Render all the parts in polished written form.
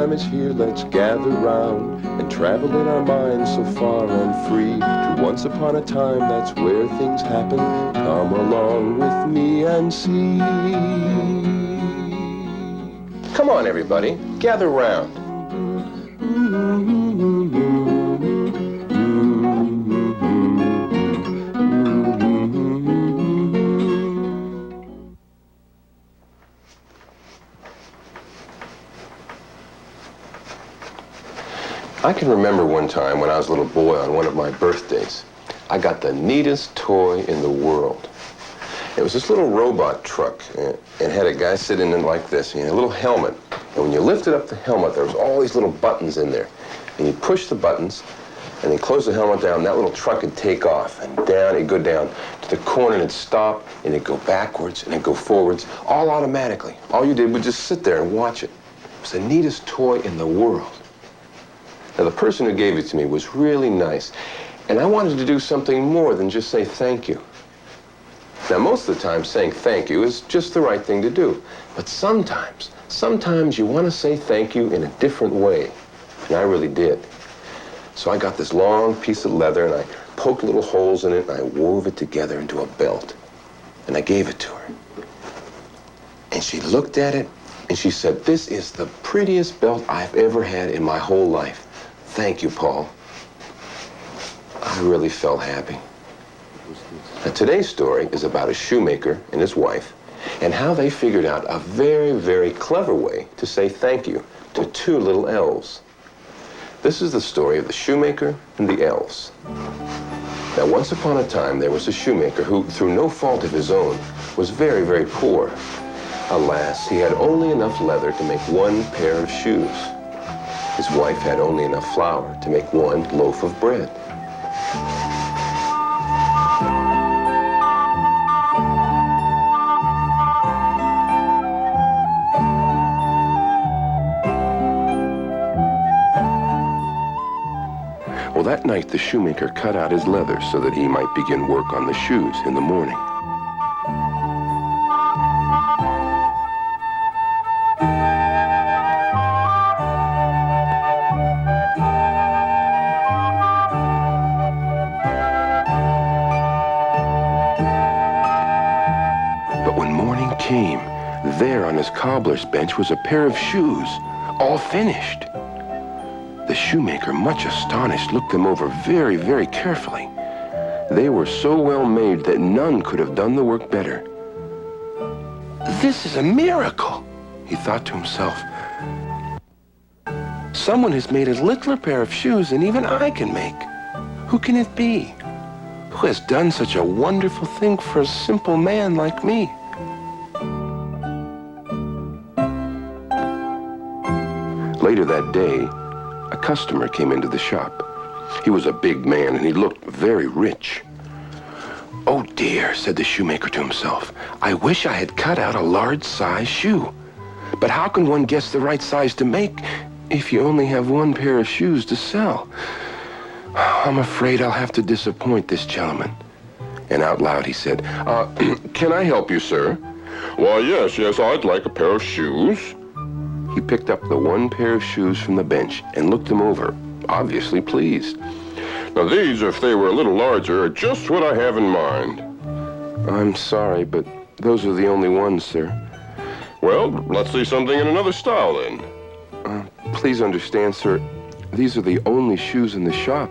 time is here, let's gather round and travel in our minds so far and free to once upon a time, that's where things happen. Come along with me and see. Come on, everybody, gather round. I can remember one time when I was a little boy on one of my birthdays, I got the neatest toy in the world. It was this little robot truck, and it had a guy sitting in like this, and he had a little helmet. And when you lifted up the helmet, there was all these little buttons in there. And you push the buttons, and then close the helmet down, and that little truck would take off, and down, it'd go down to the corner, and it'd stop, and it'd go backwards, and it'd go forwards, all automatically. All you did was just sit there and watch it. It was the neatest toy in the world. Now, the person who gave it to me was really nice, and I wanted to do something more than just say thank you. Now, most of the time, saying thank you is just the right thing to do. But sometimes you want to say thank you in a different way, and I really did. So I got this long piece of leather, and I poked little holes in it, and I wove it together into a belt, and I gave it to her. And she looked at it, and she said, "This is the prettiest belt I've ever had in my whole life. Thank you, Paul." I really felt happy. Now, today's story is about a shoemaker and his wife and how they figured out a very, very clever way to say thank you to two little elves. This is the story of the shoemaker and the elves. Now, once upon a time, there was a shoemaker who, through no fault of his own, was very, very poor. Alas, he had only enough leather to make one pair of shoes. His wife had only enough flour to make one loaf of bread. Well, that night the shoemaker cut out his leather so that he might begin work on the shoes in the morning. Came. There on his cobbler's bench was a pair of shoes, all finished. The shoemaker, much astonished, looked them over very, very carefully. They were so well made that none could have done the work better. "This is a miracle," he thought to himself. "Someone has made a littler pair of shoes than even I can make. Who can it be? Who has done such a wonderful thing for a simple man like me?" Later that day, a customer came into the shop. He was a big man, and he looked very rich. "Oh dear," said the shoemaker to himself, "I wish I had cut out a large-size shoe. But how can one guess the right size to make if you only have one pair of shoes to sell? I'm afraid I'll have to disappoint this gentleman." And out loud he said, "Can I help you, sir?" "Why, yes, I'd like a pair of shoes." He picked up the one pair of shoes from the bench and looked them over, obviously pleased. "Now these, if they were a little larger, are just what I have in mind." "I'm sorry, but those are the only ones, sir." "Well, let's see something in another style, then." Please understand, sir, these are the only shoes in the shop."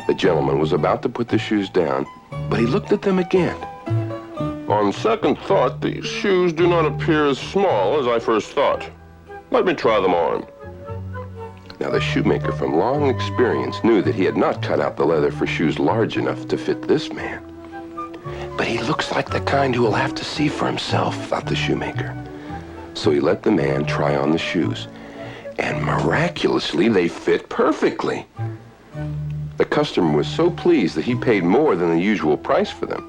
The gentleman was about to put the shoes down, but he looked at them again. "On second thought, these shoes do not appear as small as I first thought. Let me try them on." Now, the shoemaker, from long experience, knew that he had not cut out the leather for shoes large enough to fit this man. "But he looks like the kind who will have to see for himself," thought the shoemaker. So he let the man try on the shoes, and miraculously, they fit perfectly. The customer was so pleased that he paid more than the usual price for them.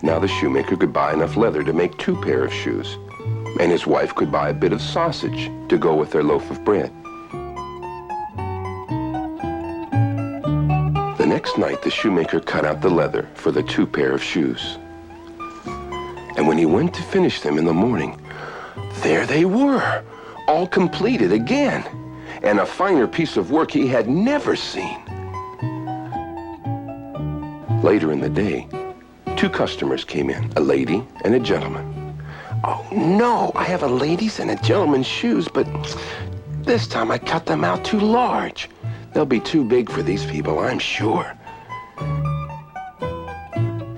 Now the shoemaker could buy enough leather to make two pair of shoes, and his wife could buy a bit of sausage to go with their loaf of bread. The next night, the shoemaker cut out the leather for the two pair of shoes. And when he went to finish them in the morning, there they were, all completed again, and a finer piece of work he had never seen. Later in the day, 2 customers came in, a lady and a gentleman. "Oh, no, I have a lady's and a gentleman's shoes, but this time I cut them out too large. They'll be too big for these people, I'm sure."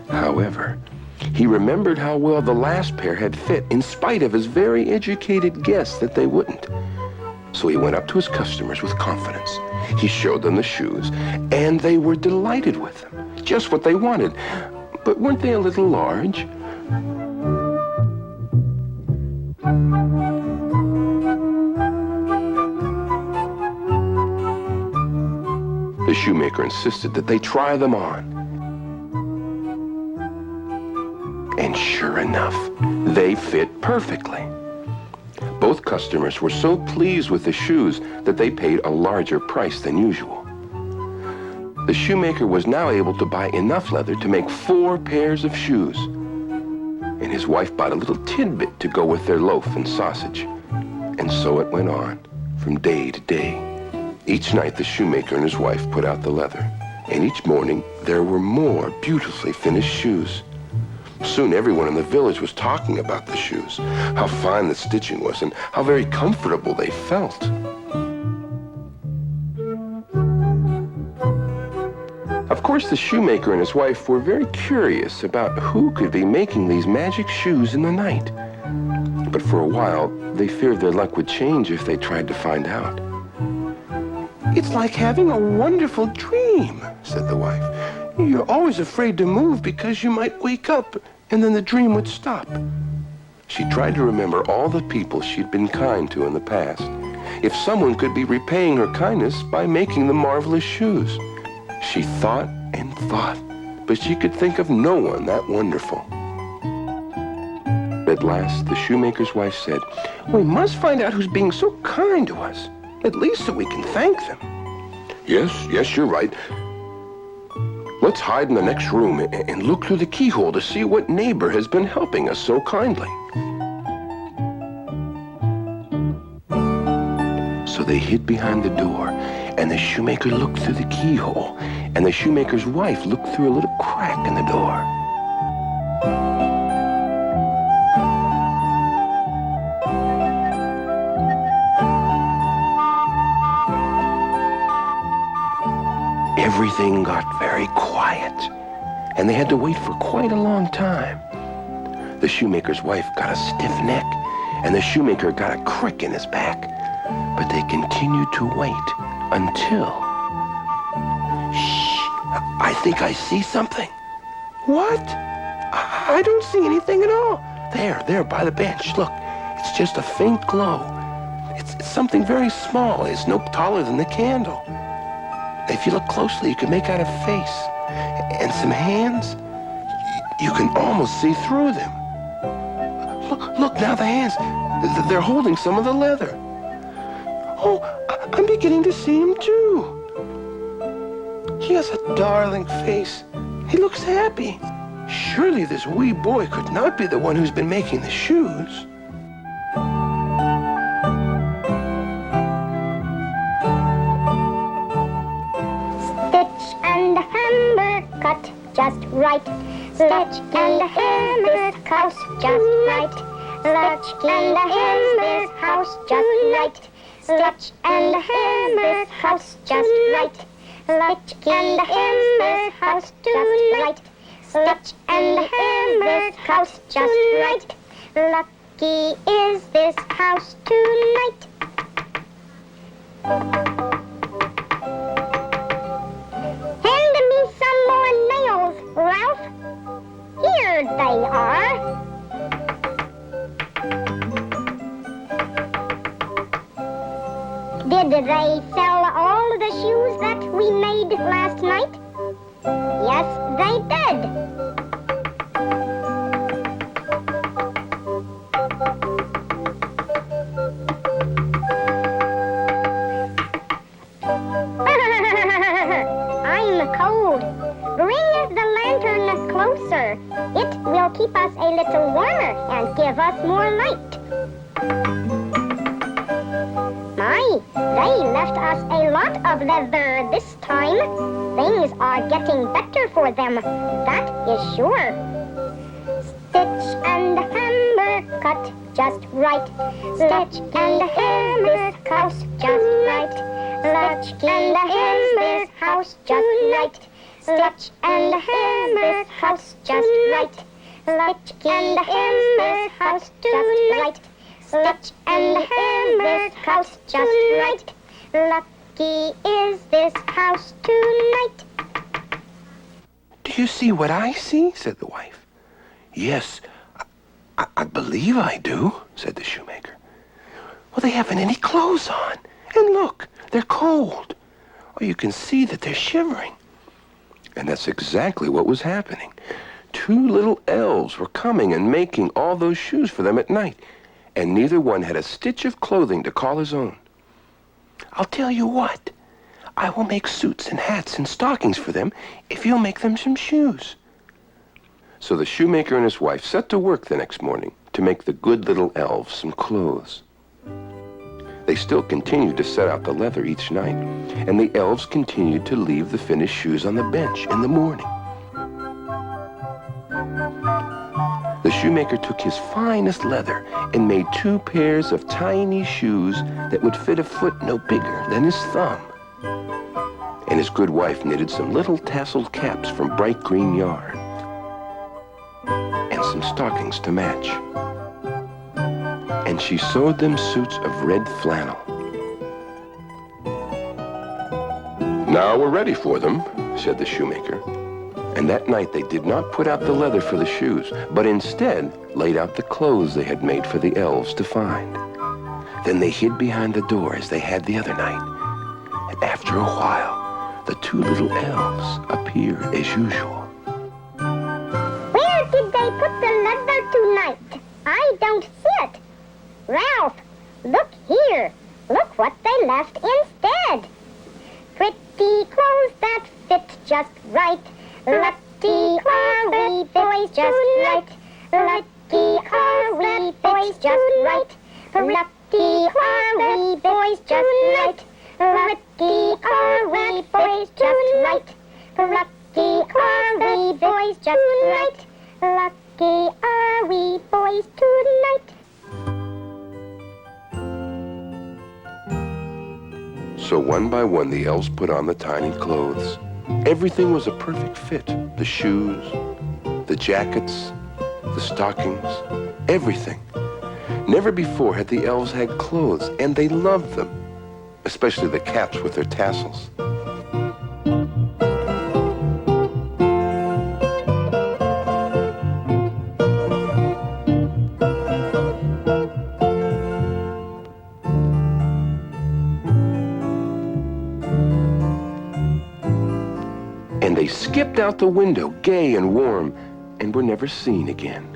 However, he remembered how well the last pair had fit in spite of his very educated guess that they wouldn't. So he went up to his customers with confidence. He showed them the shoes, and they were delighted with them. Just what they wanted. But weren't they a little large? The shoemaker insisted that they try them on. And sure enough, they fit perfectly. Both customers were so pleased with the shoes that they paid a larger price than usual. The shoemaker was now able to buy enough leather to make 4 pairs of shoes. And his wife bought a little tidbit to go with their loaf and sausage. And so it went on, from day to day. Each night the shoemaker and his wife put out the leather. And each morning there were more beautifully finished shoes. Soon everyone in the village was talking about the shoes, how fine the stitching was, and how very comfortable they felt. Of course, the shoemaker and his wife were very curious about who could be making these magic shoes in the night. But for a while, they feared their luck would change if they tried to find out. "It's like having a wonderful dream," said the wife. "You're always afraid to move because you might wake up and then the dream would stop." She tried to remember all the people she'd been kind to in the past. If someone could be repaying her kindness by making the marvelous shoes. She thought and thought, but she could think of no one that wonderful. At last, the shoemaker's wife said, "We must find out who's being so kind to us, at least so we can thank them." Yes, you're right. Let's hide in the next room and look through the keyhole to see what neighbor has been helping us so kindly." So they hid behind the door, and the shoemaker looked through the keyhole, and the shoemaker's wife looked through a little crack in the door. Everything got very quiet, and they had to wait for quite a long time. The shoemaker's wife got a stiff neck, and the shoemaker got a crick in his back. But they continued to wait until... Shh! I think I see something. What? I don't see anything at all. There, by the bench. Look, it's just a faint glow. It's something very small. It's no taller than the candle. If you look closely, you can make out a face and some hands. You can almost see through them. Look now, the hands. They're holding some of the leather. Oh, I'm beginning to see him too. He has a darling face. He looks happy. Surely this wee boy could not be the one who's been making the shoes. Stitch and hammer cut just right. Stitch and hammer house just right. Stitch and hammer house just right. Stitch and hammer house just right. Stitch and hammer house tonight. Stitch and hammer house just right. Lucky is this house tonight. Hand me some more nails, Ralph. Here they are. Did they sell all the shoes that we made last night? Yes, they did. I'm cold. Bring the lantern closer. It will keep us a little warmer and give us more light. My, they left us a lot of leather this time. Things are getting better for them, that is sure. Stitch and hammer cut just right. Stitch and hammer house just right. Stitch and hammer house just right. Stitch and hammer house just right. Stitch and hammer house just right. Stitch and hammer house just right. Lucky is this house tonight. Do you see what I see? Said the wife. Yes, I believe I do, said the shoemaker. Well, they haven't any clothes on. And look, they're cold. Oh, you can see that they're shivering. And that's exactly what was happening. 2 little elves were coming and making all those shoes for them at night, and neither one had a stitch of clothing to call his own. I'll tell you what, I will make suits and hats and stockings for them if you'll make them some shoes. So the shoemaker and his wife set to work the next morning to make the good little elves some clothes. They still continued to set out the leather each night, and the elves continued to leave the finished shoes on the bench in the morning. The shoemaker took his finest leather and made 2 pairs of tiny shoes that would fit a foot no bigger than his thumb. And his good wife knitted some little tasseled caps from bright green yarn and some stockings to match. And she sewed them suits of red flannel. Now we're ready for them, said the shoemaker. And that night they did not put out the leather for the shoes, but instead laid out the clothes they had made for the elves to find. Then they hid behind the door as they had the other night. And after a while, the 2 little elves appeared as usual. Where did they put the leather tonight? I don't see it. Ralph, look here. Look what they left instead. Pretty clothes that fit just right. Lucky are we boys just right. Lucky are we boys just right. Lucky are we boys just right. Lucky are we boys just right. Lucky are we boys just right. Lucky are we boys tonight. So one by one the elves put on the tiny clothes. Everything was a perfect fit. The shoes, the jackets, the stockings, everything. Never before had the elves had clothes, and they loved them, especially the caps with their tassels. And they skipped out the window, gay and warm, and were never seen again.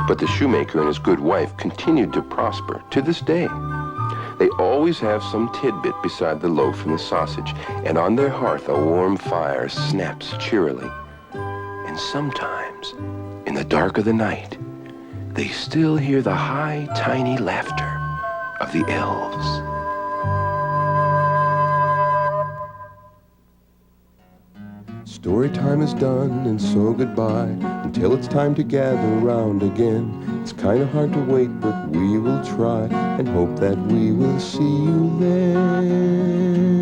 But the shoemaker and his good wife continued to prosper to this day. They always have some tidbit beside the loaf and the sausage, and on their hearth a warm fire snaps cheerily. And sometimes, in the dark of the night, they still hear the high, tiny laughter of the elves. Story time is done, and so goodbye, until it's time to gather round again. It's kind of hard to wait, but we will try, and hope that we will see you then.